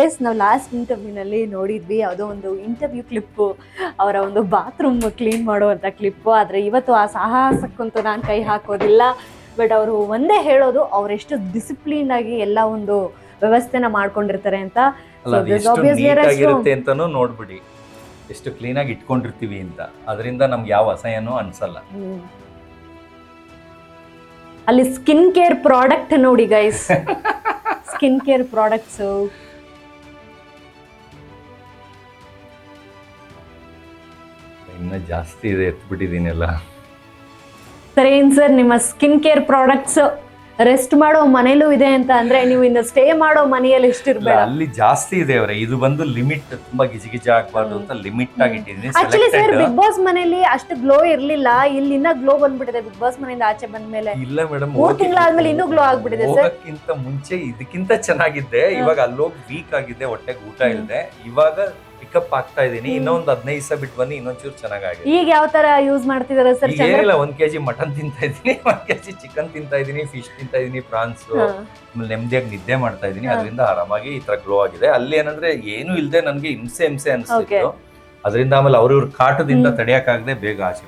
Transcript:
Guys ನಾವು last ಇಂಟರ್ವ್ಯೂನಲ್ಲಿ ನೋಡಿದ್ವಿ, ಯಾವುದೋ ಒಂದು ಇಂಟರ್ವ್ಯೂ ಕ್ಲಿಪ್ಪು, ಅವರ ಒಂದು ಬಾತ್ರೂಮ್ ಕ್ಲೀನ್ ಮಾಡುವಂಥ ಕ್ಲಿಪ್ಪು. ಆದರೆ ಇವತ್ತು ಆ ಸಾಹಸಕ್ಕಂತೂ ನಾನು ಕೈ ಹಾಕೋದಿಲ್ಲ. ಬಟ್ ಅವರು ಒಂದೇ ಹೇಳೋದು, ಅವರೆಷ್ಟು ಡಿಸಿಪ್ಲಿನ್ ಆಗಿ ಎಲ್ಲ ಒಂದು ವ್ಯವಸ್ಥೆನ ಮಾಡ್ಕೊಂಡಿರ್ತಾರೆ ಅಂತ. ಅಂತಾನು ನೋಡ್ಬಿಡಿ, ಎಷ್ಟು ಕ್ಲೀನ್ ಆಗಿ ಇಟ್ಕೊಂಡಿರ್ತೀವಿ ಅಂತ. ಅದರಿಂದ ನಮ್ಗೆ ಯಾವ ಅಸಹ್ಯನೂ ಅನ್ಸಲ್ಲ. ಅಲ್ಲಿ ಸ್ಕಿನ್ ಕೇರ್ ಪ್ರಾಡಕ್ಟ್ ನೋಡಿ ಗೈಸ್, ಸ್ಕಿನ್ ಕೇರ್ ಪ್ರಾಡಕ್ಟ್ಸ್. ಇನ್ನ ಜಾಸ್ತಿ ಇದೆ, ಎತ್ಬಿಟ್ಟಿದೀನೆಲ್ಲ. ಸರಿ ಏನ್ ಸರ್, ನಿಮ್ಮ ಸ್ಕಿನ್ ಕೇರ್ ಪ್ರಾಡಕ್ಟ್ಸ್ ರೆಸ್ಟ್ ಮಾಡೋ ಮನೇಲೂ ಇದೆ ಅಂತ ಅಂದ್ರೆ, ನೀವು ಇನ್ನು ಸ್ಟೇ ಮಾಡೋ ಮನೆಯಲ್ಲಿ ಎಷ್ಟಿರ್ಬೇಡ. ಅಲ್ಲಿ ಜಾಸ್ತಿ ಇದೆ ಅವರೇ. ಇದು ಬಂದು ಲಿಮಿಟ್, ತುಂಬಾ ಗಿಜಿಗಿಜ ಆಗ್ಬಾರ್ದು ಅಂತ ಲಿಮಿಟ್ ಆಗಿ ಇಟ್ಟಿದ್ದೀನಿ. ಆಕ್ಚುಲಿ ಸರ್, ಬಿಗ್ ಬಾಸ್ ಮನೆಯಲ್ಲಿ ಅಷ್ಟು ಗ್ಲೋ ಇರ್ಲಿಲ್ಲ, ಇಲ್ಲಿ ಇನ್ನ ಗ್ಲೋ ಬಂದ್ಬಿಟ್ಟಿದೆ ಬಿಗ್ ಬಾಸ್ ಮನೆಯಿಂದ ಆಚೆ ಬಂದ್ಮೇಲೆ. ಇಲ್ಲ ಮೇಡಮ್, 3 ತಿಂಗಳಾದ್ಮೇಲೆ ಇನ್ನೂ ಗ್ಲೋ ಆಗ್ಬಿಟ್ಟಿದೆ ಸರ್. ಹೋಗಕ್ಕಿಂತ ಮುಂಚೆ ಇದಕ್ಕಿಂತ ಚೆನ್ನಾಗಿದ್ದೆ. ಇವಾಗ ಅಲ್ಲೋಗಿ ವೀಕ್ ಆಗಿದೆ, ಹೊಟ್ಟೆಗೆ ಊಟ ಇಲ್ಲದೆ. ಇವಾಗ ಪಿಕಪ್ ಆಗ್ತಾ ಇದೀನಿ. ಇನ್ನೊಂದು 15 ದಿವಸ ಬಿಟ್ಟು ಬನ್ನಿ, ಇನ್ನೊಂಚೂರು ಚೆನ್ನಾಗಿದೆ. ಈಗ ಯಾವ ತರ ಯೂಸ್ ಮಾಡ್ತಿದಾರೆ ಸರ್? ಏನಿಲ್ಲ, 1 kg ಮಟನ್ ತಿಂತಾ ಇದೀನಿ, 1 kg ಚಿಕನ್ ತಿಂತಾ ಇದೀನಿ, ಫಿಶ್ ತಿಂತಾ ಇದೀನಿ, ಪ್ರಾನ್ಸ್. ಆಮೇಲೆ ನೆಮ್ಮದಿಯಾಗಿ ನಿದ್ದೆ ಮಾಡ್ತಾ ಇದೀನಿ. ಅದರಿಂದ ಆರಾಮಾಗಿ ಈ ತರ ಗ್ಲೋ ಆಗಿದೆ. ಅಲ್ಲಿ ಏನಂದ್ರೆ ಏನು ಇಲ್ಲದೆ ನನ್ಗೆ ಹಿಂಸೆ ಅನ್ಸ್ತಿತ್ತು. ಅದರಿಂದ ಆಮೇಲೆ ಅವ್ರ ಕಾಟದಿಂದ ತಡೆಯಕ್ಕಾಗದೆ ಬೇಗ ಆಚೆ